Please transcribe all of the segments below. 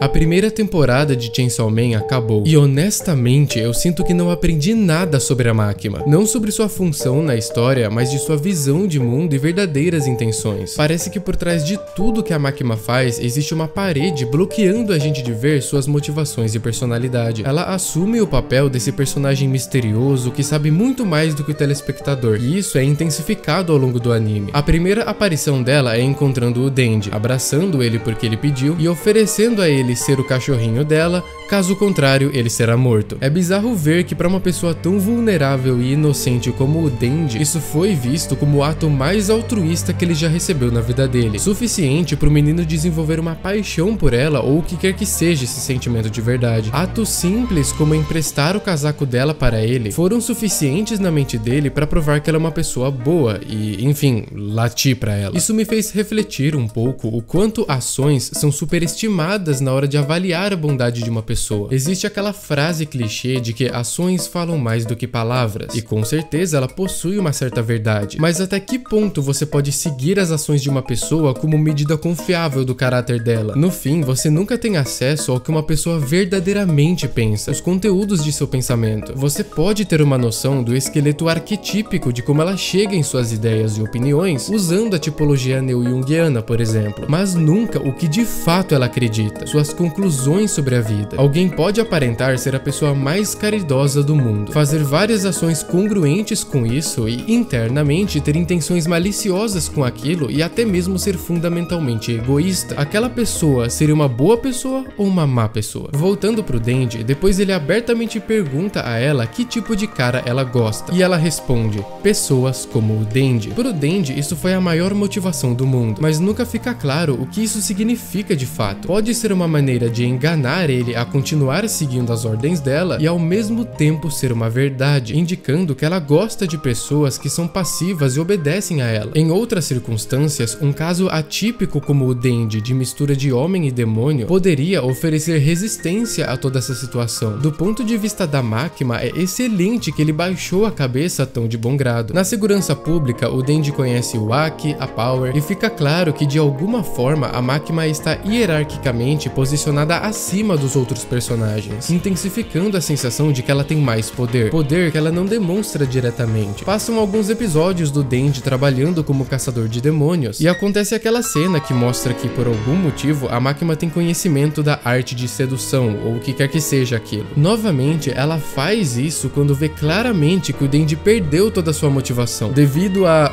A primeira temporada de Chainsaw Man acabou, e honestamente eu sinto que não aprendi nada sobre a Makima. Não sobre sua função na história, mas de sua visão de mundo e verdadeiras intenções. Parece que por trás de tudo que a Makima faz, existe uma parede bloqueando a gente de ver suas motivações e personalidade. Ela assume o papel desse personagem misterioso que sabe muito mais do que o telespectador, e isso é intensificado ao longo do anime. A primeira aparição dela é encontrando o Denji, abraçando ele porque ele pediu e oferecendo a ele ser o cachorrinho dela, caso contrário ele será morto. É bizarro ver que para uma pessoa tão vulnerável e inocente como o Denji, isso foi visto como o ato mais altruísta que ele já recebeu na vida dele, suficiente para o menino desenvolver uma paixão por ela ou o que quer que seja esse sentimento de verdade. Atos simples como emprestar o casaco dela para ele foram suficientes na mente dele para provar que ela é uma pessoa boa e, enfim, latir para ela. Isso me fez refletir um pouco o quanto ações são superestimadas na hora de avaliar a bondade de uma pessoa. Existe aquela frase clichê de que ações falam mais do que palavras, e com certeza ela possui uma certa verdade, mas até que ponto você pode seguir as ações de uma pessoa como medida confiável do caráter dela? No fim, você nunca tem acesso ao que uma pessoa verdadeiramente pensa, os conteúdos de seu pensamento. Você pode ter uma noção do esqueleto arquetípico de como ela chega em suas ideias e opiniões usando a tipologia neo-jungiana, por exemplo, mas nunca o que de fato ela acredita, suas conclusões sobre a vida. Alguém pode aparentar ser a pessoa mais caridosa do mundo, fazer várias ações congruentes com isso e internamente ter intenções maliciosas com aquilo e até mesmo ser fundamentalmente egoísta. Aquela pessoa seria uma boa pessoa ou uma má pessoa? Voltando pro Denji, depois ele abertamente pergunta a ela que tipo de cara ela gosta, e ela responde: pessoas como o Denji. Pro Denji, isso foi a maior motivação do mundo, mas nunca fica claro o que isso significa de fato. Pode ser uma maneira de enganar ele a continuar seguindo as ordens dela e ao mesmo tempo ser uma verdade, indicando que ela gosta de pessoas que são passivas e obedecem a ela. Em outras circunstâncias, um caso atípico como o Denji, de mistura de homem e demônio, poderia oferecer resistência a toda essa situação. Do ponto de vista da Makima, é excelente que ele baixou a cabeça tão de bom grado. Na segurança pública, o Denji conhece o Aki, a Power, e fica claro que de alguma forma a Makima está hierarquicamente posicionada acima dos outros personagens, intensificando a sensação de que ela tem mais poder que ela não demonstra diretamente. Passam alguns episódios do Denji trabalhando como caçador de demônios, e acontece aquela cena que mostra que por algum motivo a Makima tem conhecimento da arte de sedução, ou o que quer que seja aquilo. Novamente, ela faz isso quando vê claramente que o Denji perdeu toda a sua motivação, devido a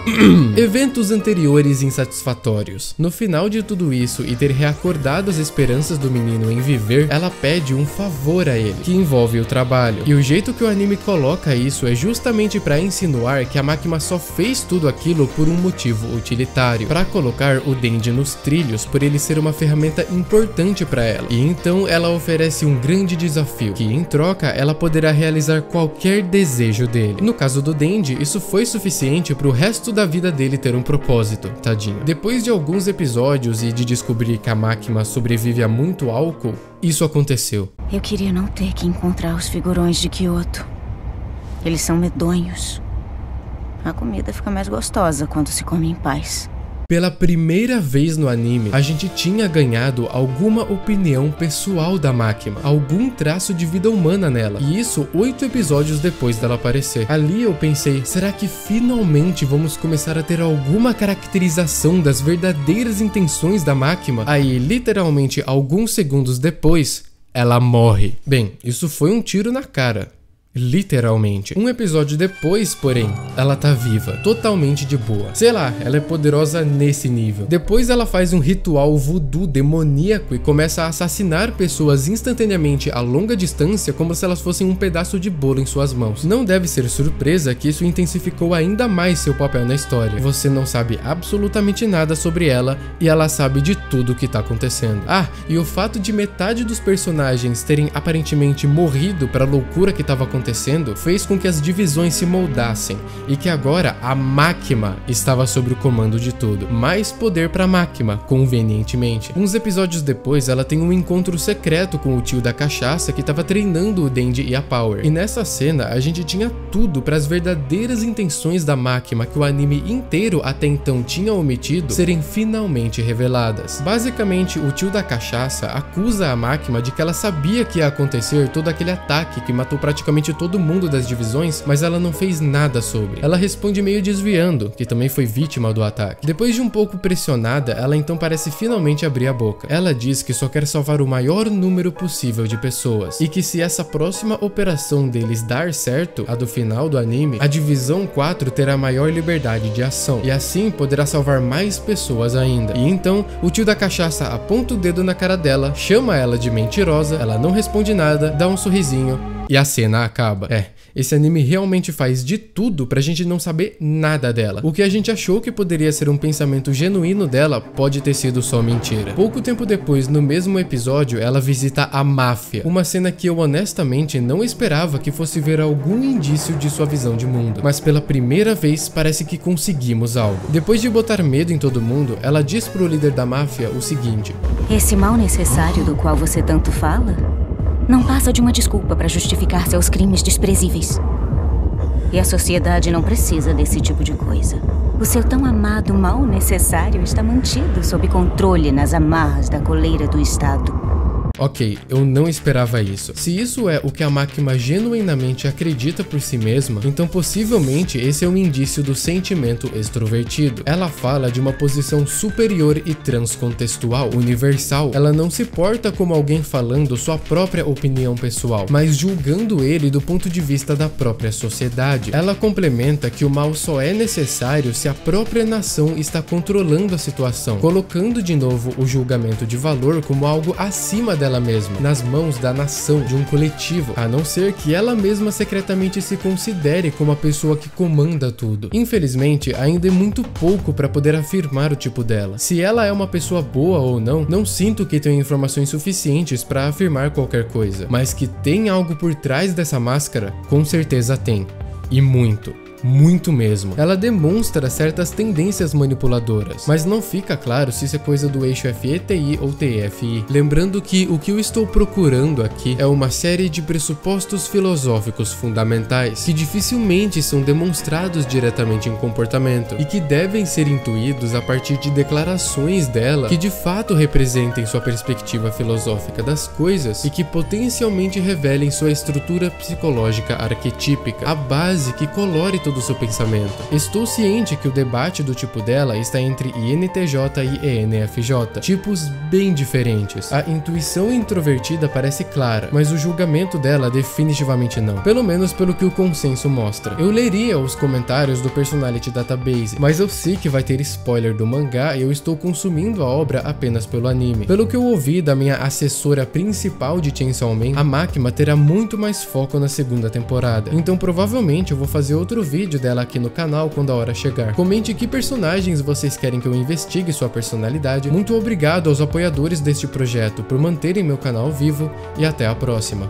eventos anteriores insatisfatórios. No final de tudo isso e ter reacordado as esperanças do menino em viver, ela pede um favor a ele, que envolve o trabalho. E o jeito que o anime coloca isso é justamente para insinuar que a Makima só fez tudo aquilo por um motivo utilitário, para colocar o Denji nos trilhos por ele ser uma ferramenta importante para ela. E então ela oferece um grande desafio, que em troca ela poderá realizar qualquer desejo dele. No caso do Denji, isso foi suficiente pro resto da vida dele ter um propósito, tadinho. Depois de alguns episódios e de descobrir que a Makima sobrevive a muito álcool, isso aconteceu. Eu queria não ter que encontrar os figurões de Kyoto. Eles são medonhos. A comida fica mais gostosa quando se come em paz. Pela primeira vez no anime, a gente tinha ganhado alguma opinião pessoal da Makima, algum traço de vida humana nela, e isso 8 episódios depois dela aparecer. Ali eu pensei, será que finalmente vamos começar a ter alguma caracterização das verdadeiras intenções da Makima? Aí, literalmente alguns segundos depois, ela morre. Bem, isso foi um tiro na cara. Literalmente. Um episódio depois, porém, ela tá viva, totalmente de boa. Sei lá, ela é poderosa nesse nível. Depois ela faz um ritual voodoo demoníaco e começa a assassinar pessoas instantaneamente a longa distância como se elas fossem um pedaço de bolo em suas mãos. Não deve ser surpresa que isso intensificou ainda mais seu papel na história. Você não sabe absolutamente nada sobre ela e ela sabe de tudo o que tá acontecendo. Ah, e o fato de metade dos personagens terem aparentemente morrido para a loucura que tava acontecendo acontecendo fez com que as divisões se moldassem e que agora a Makima estava sob o comando de tudo. Mais poder pra Makima, convenientemente. Uns episódios depois, ela tem um encontro secreto com o tio da cachaça que estava treinando o Denji e a Power. E nessa cena, a gente tinha tudo para as verdadeiras intenções da Makima que o anime inteiro até então tinha omitido serem finalmente reveladas. Basicamente, o tio da cachaça acusa a Makima de que ela sabia que ia acontecer todo aquele ataque que matou praticamente todo mundo das divisões, mas ela não fez nada sobre. Ela responde meio desviando, que também foi vítima do ataque. Depois de um pouco pressionada, ela então parece finalmente abrir a boca. Ela diz que só quer salvar o maior número possível de pessoas, e que se essa próxima operação deles dar certo, a do final do anime, a divisão 4 terá maior liberdade de ação, e assim poderá salvar mais pessoas ainda. E então, o tio da cachaça aponta o dedo na cara dela, chama ela de mentirosa, ela não responde nada, dá um sorrisinho, e a cena acaba. Esse anime realmente faz de tudo pra gente não saber nada dela. O que a gente achou que poderia ser um pensamento genuíno dela pode ter sido só mentira. Pouco tempo depois, no mesmo episódio, ela visita a máfia. Uma cena que eu honestamente não esperava que fosse ver algum indício de sua visão de mundo. Mas pela primeira vez parece que conseguimos algo. Depois de botar medo em todo mundo, ela diz pro líder da máfia o seguinte: esse mal necessário do qual você tanto fala não passa de uma desculpa para justificar seus crimes desprezíveis. E a sociedade não precisa desse tipo de coisa. O seu tão amado mal necessário está mantido sob controle nas amarras da coleira do Estado. Ok, eu não esperava isso. Se isso é o que a Makima genuinamente acredita por si mesma, então possivelmente esse é um indício do sentimento extrovertido. Ela fala de uma posição superior e transcontextual, universal. Ela não se porta como alguém falando sua própria opinião pessoal, mas julgando ele do ponto de vista da própria sociedade. Ela complementa que o mal só é necessário se a própria nação está controlando a situação, colocando de novo o julgamento de valor como algo acima dela mesma, nas mãos da nação, de um coletivo, a não ser que ela mesma secretamente se considere como a pessoa que comanda tudo. Infelizmente, ainda é muito pouco para poder afirmar o tipo dela. Se ela é uma pessoa boa ou não, não sinto que tenha informações suficientes para afirmar qualquer coisa, mas que tem algo por trás dessa máscara, com certeza tem. E muito. Muito mesmo. Ela demonstra certas tendências manipuladoras, mas não fica claro se isso é coisa do eixo FETI ou TFI. Lembrando que o que eu estou procurando aqui é uma série de pressupostos filosóficos fundamentais que dificilmente são demonstrados diretamente em comportamento e que devem ser intuídos a partir de declarações dela que de fato representem sua perspectiva filosófica das coisas e que potencialmente revelem sua estrutura psicológica arquetípica, a base que colore todo o seu pensamento. Estou ciente que o debate do tipo dela está entre INTJ e ENFJ, tipos bem diferentes. A intuição introvertida parece clara, mas o julgamento dela definitivamente não, pelo menos pelo que o consenso mostra. Eu leria os comentários do Personality Database, mas eu sei que vai ter spoiler do mangá e eu estou consumindo a obra apenas pelo anime. Pelo que eu ouvi da minha assessora principal de Chainsaw Man, a Makima terá muito mais foco na segunda temporada, então provavelmente eu vou fazer outro vídeo dela aqui no canal quando a hora chegar. Comente que personagens vocês querem que eu investigue sua personalidade. Muito obrigado aos apoiadores deste projeto por manterem meu canal vivo e até a próxima.